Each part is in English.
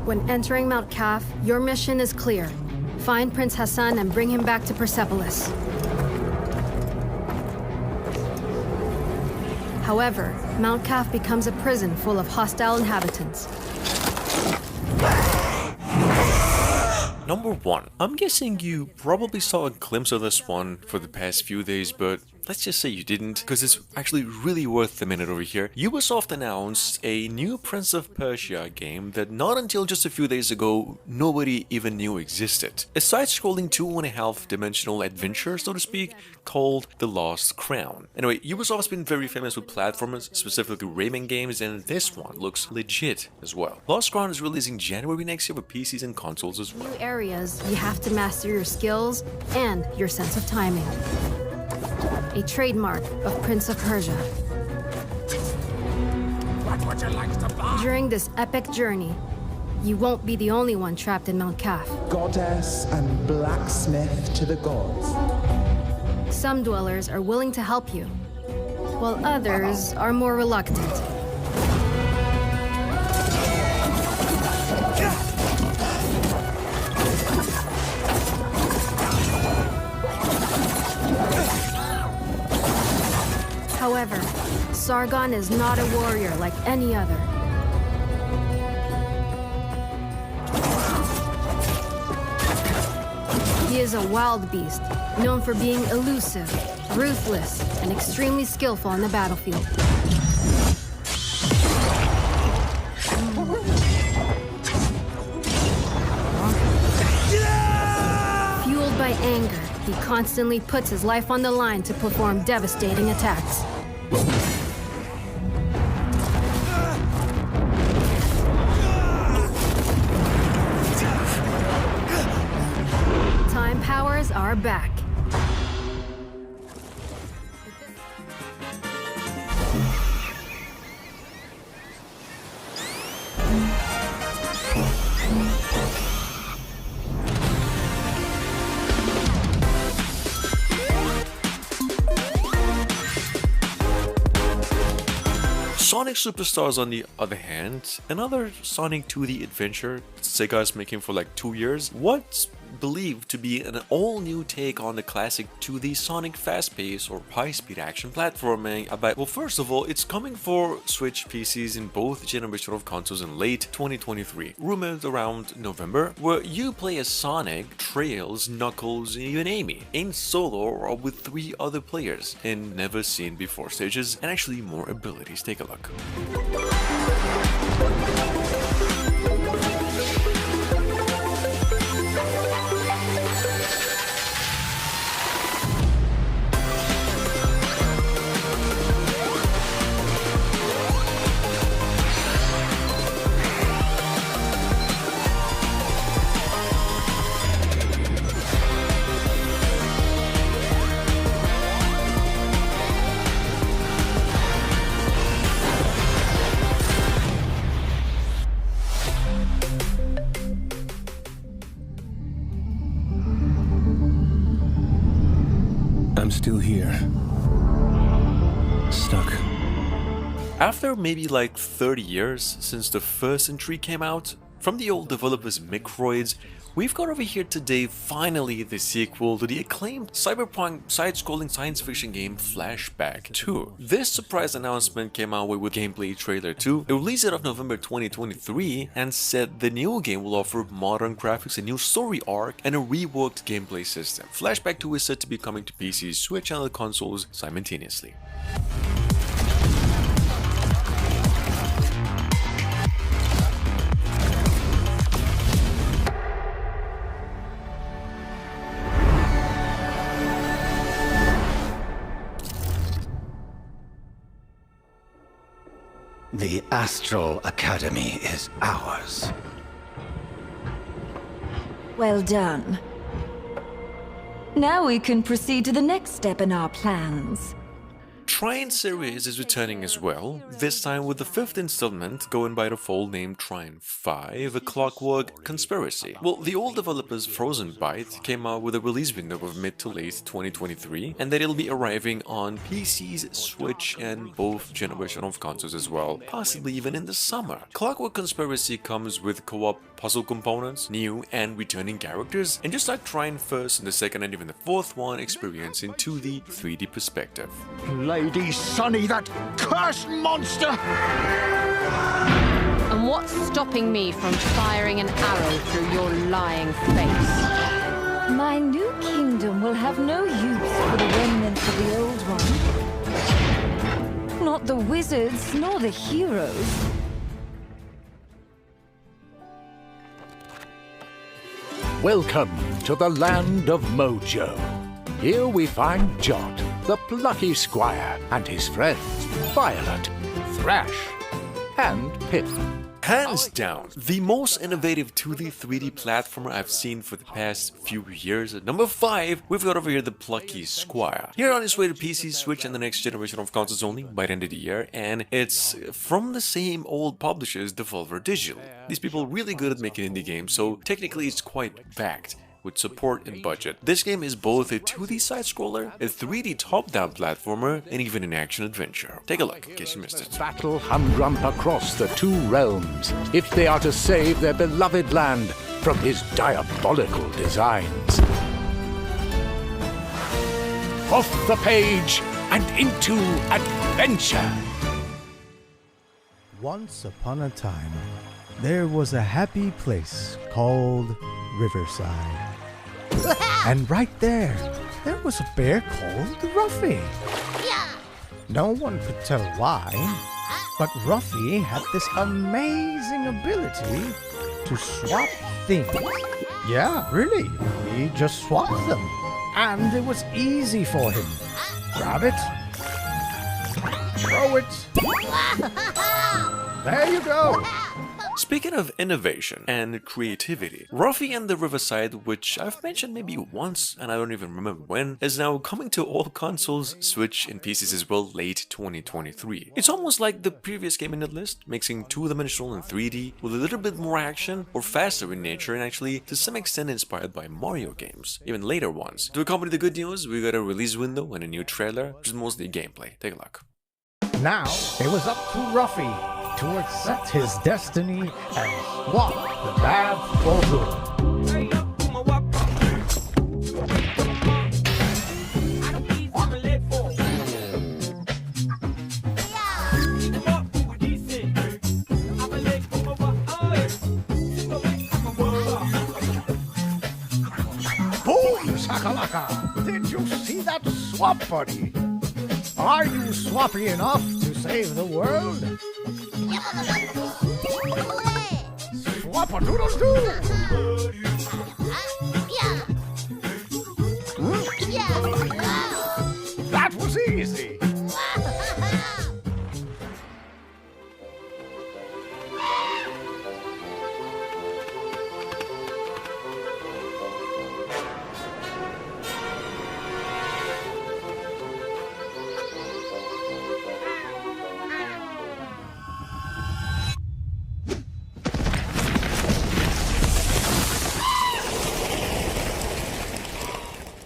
When entering Mount Kaf, your mission is clear. Find Prince Hassan and bring him back to Persepolis. However, Mount Kaf becomes a prison full of hostile inhabitants. Number 1. I'm guessing you probably saw a glimpse of this one for the past few days, but let's just say you didn't, because it's actually really worth a minute over here. Ubisoft announced a new Prince of Persia game that not until just a few days ago, nobody even knew existed. A side-scrolling 2.5-dimensional adventure, so to speak, called The Lost Crown. Anyway, Ubisoft's been very famous with platformers, specifically Rayman games, and this one looks legit as well. Lost Crown is releasing January next year for PCs and consoles as well. New areas, you have to master your skills and your sense of timing. A trademark of Prince of Persia. What would you like to buy? During this epic journey, you won't be the only one trapped in Mount Kaf. Goddess and blacksmith to the gods. Some dwellers are willing to help you, while others are more reluctant. However, Sargon is not a warrior like any other. He is a wild beast, known for being elusive, ruthless, and extremely skillful on the battlefield. Fueled by anger, he constantly puts his life on the line to perform devastating attacks. Time powers are back. Sonic Superstars, on the other hand, another Sonic 2D adventure Sega is making for like 2 years, what's believed to be an all-new take on the classic 2D Sonic fast-paced or high-speed action platforming. Well, first of all, it's coming for Switch PCs in both generations of consoles in late 2023, rumored around November, where you play as Sonic, Trails, Knuckles, and even Amy, in solo or with 3 other players, in never-seen-before stages and actually more abilities. Take a look. I'm still here. Stuck. After maybe like 30 years since the first entry came out, from the old developers Microids, we've got over here today finally the sequel to the acclaimed cyberpunk side-scrolling science fiction game Flashback 2. This surprise announcement came out with gameplay trailer 2, a release date of November 2023, and said the new game will offer modern graphics, a new story arc, and a reworked gameplay system. Flashback 2 is said to be coming to PC, Switch, and other consoles simultaneously. The Astral Academy is ours. Well done. Now we can proceed to the next step in our plans. Trine series is returning as well, this time with the 5th installment going by the full name Trine 5, A Clockwork Conspiracy. Well, the old developers Frozen Byte came out with a release window of mid to late 2023, and that it'll be arriving on PCs, Switch, and both generation of consoles as well, possibly even in the summer. Clockwork Conspiracy comes with co-op puzzle components, new and returning characters, and just like Trine first and the second and even the fourth one, experience in 2D, 3D perspective. Lady Sunny, that cursed monster! And what's stopping me from firing an arrow through your lying face? My new kingdom will have no use for the remnants of the old one. Not the wizards, nor the heroes. Welcome to the land of Mojo. Here we find Jot, the plucky squire, and his friends, Violet, Thrash, and Pip. Hands down, the most innovative 2D 3D platformer I've seen for the past few years. At number 5, we've got over here the Plucky Squire. Here on its way to PC, Switch, and the next generation of consoles only by the end of the year, and it's from the same old publishers, Devolver Digital. These people really good at making indie games, so technically it's quite backed with support and budget. This game is both a 2D side-scroller, a 3D top-down platformer, and even an action adventure. Take a look in case you missed it. Battle humdrum across the two realms if they are to save their beloved land from his diabolical designs. Off the page and into adventure. Once upon a time, there was a happy place called Riverside. And right there was a bear called Ruffy. No one could tell why, but Ruffy had this amazing ability to swap things. Yeah, really, he just swapped them. And it was easy for him. Grab it, throw it. There you go. Speaking of innovation and creativity, Ruffy and the Riverside, which I've mentioned maybe once and I don't even remember when, is now coming to all consoles, Switch, and PCs as well late 2023. It's almost like the previous game in the list, mixing 2-dimensional and 3D with a little bit more action or faster in nature, and actually to some extent inspired by Mario games, even later ones. To accompany the good news, we got a release window and a new trailer, which is mostly gameplay. Take a look. Now it was up to Ruffy to accept his destiny and swap the bad for good. Boom, shakalaka! Did you see that swap, buddy? Are you swappy enough to save the world? Swap-a-doodle-doo! That was easy!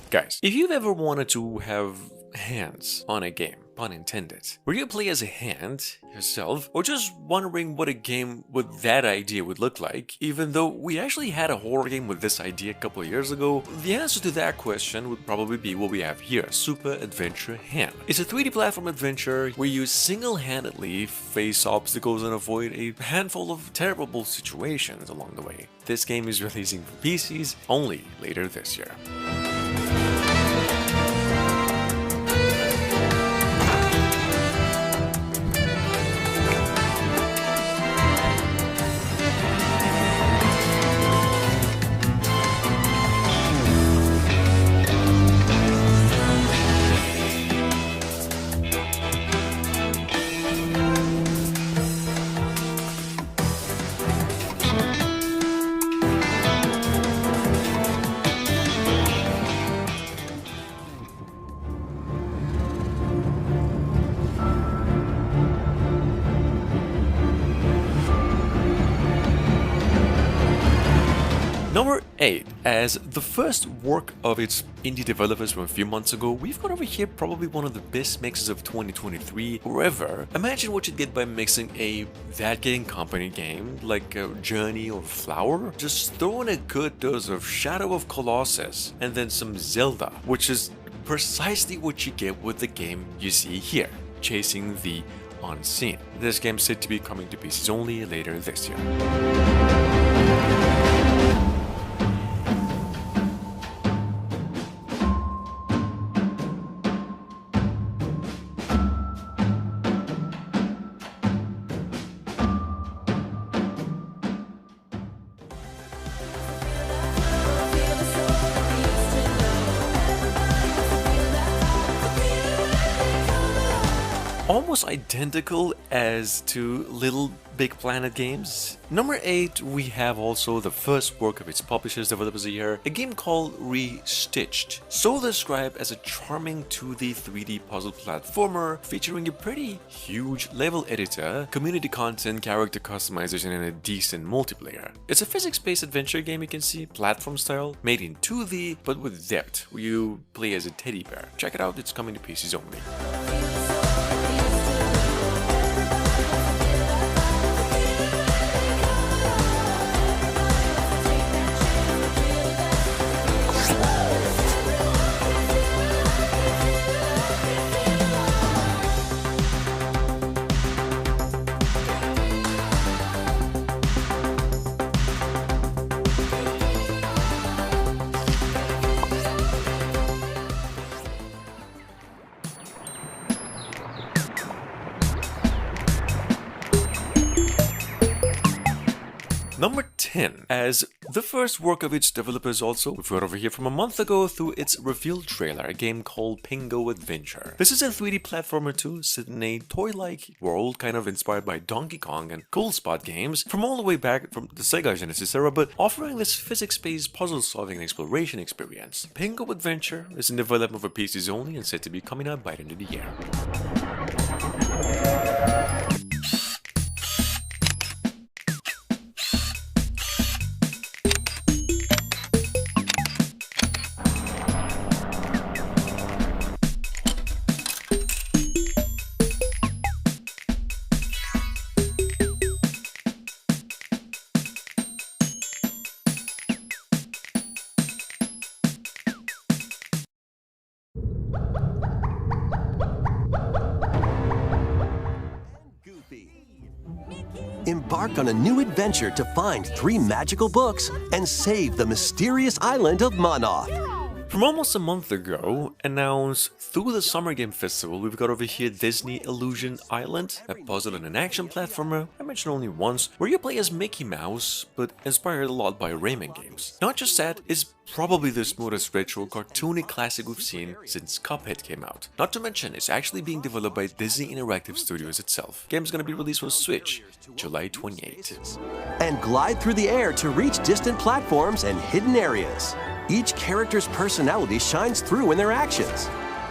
Guys, if you've ever wanted to have hands on a game, pun intended, where you play as a hand yourself, or just wondering what a game with that idea would look like, even though we actually had a horror game with this idea a couple of years ago, the answer to that question would probably be what we have here, Super Adventure Hand. It's a 3D platform adventure where you single-handedly face obstacles and avoid a handful of terrible situations along the way. This game is releasing for PCs only later this year. Number 8, as the first work of its indie developers from a few months ago, we've got over here probably one of the best mixes of 2023. However, imagine what you'd get by mixing a That Game Company game like Journey or Flower. Just throw in a good dose of Shadow of Colossus and then some Zelda, which is precisely what you get with the game you see here, Chasing the Unseen. This game's said to be coming to PCs only later this year. Almost identical as to Little Big Planet games. Number 8, we have also the first work of its publishers, developers here, a game called Restitched, so described as a charming 2D 3D puzzle platformer featuring a pretty huge level editor, community content, character customization, and a decent multiplayer. It's a physics-based adventure game, you can see, platform style, made in 2D but with depth, where you play as a teddy bear. Check it out, it's coming to PCs only. Number 10, as the first work of its developers also, we've heard over here from a month ago through its reveal trailer, a game called Pingo Adventure. This is a 3D platformer too, set in a toy-like world, kind of inspired by Donkey Kong and Cool Spot games from all the way back from the Sega Genesis era, but offering this physics-based puzzle-solving and exploration experience. Pingo Adventure is in development for PCs only and said to be coming out by the end of the year. Embark on a new adventure to find 3 magical books and save the mysterious island of Monoth. From almost a month ago, announced through the Summer Game Festival, we've got over here Disney Illusion Island, a puzzle and an action platformer, I mentioned only once, where you play as Mickey Mouse, but inspired a lot by Rayman games. Not just that, it's probably the smoothest retro cartoony classic we've seen since Cuphead came out. Not to mention, it's actually being developed by Disney Interactive Studios itself. Game's gonna be released for Switch, July 28th. And glide through the air to reach distant platforms and hidden areas. Each character's personality shines through in their actions.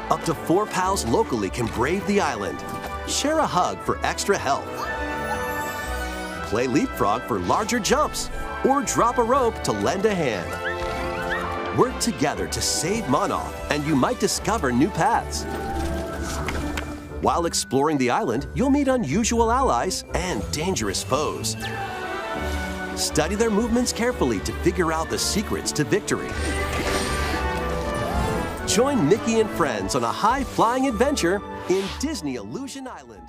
Up to 4 pals locally can brave the island. Share a hug for extra health. Play leapfrog for larger jumps, or drop a rope to lend a hand. Work together to save Monoth, and you might discover new paths. While exploring the island, you'll meet unusual allies and dangerous foes. Study their movements carefully to figure out the secrets to victory. Join Mickey and friends on a high-flying adventure in Disney Illusion Island.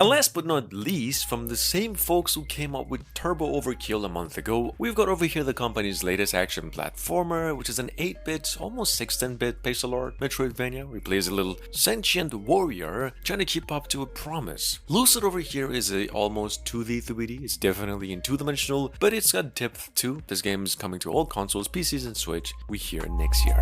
And last but not least, from the same folks who came up with Turbo Overkill a month ago, we've got over here the company's latest action platformer, which is an 8-bit, almost 16-bit pixel art Metroidvania, where he plays a little sentient warrior trying to keep up to a promise. Lucid over here is a almost 2D 3D, it's definitely in 2-dimensional, but it's got depth too. This game is coming to all consoles, PCs and Switch, we hear next year.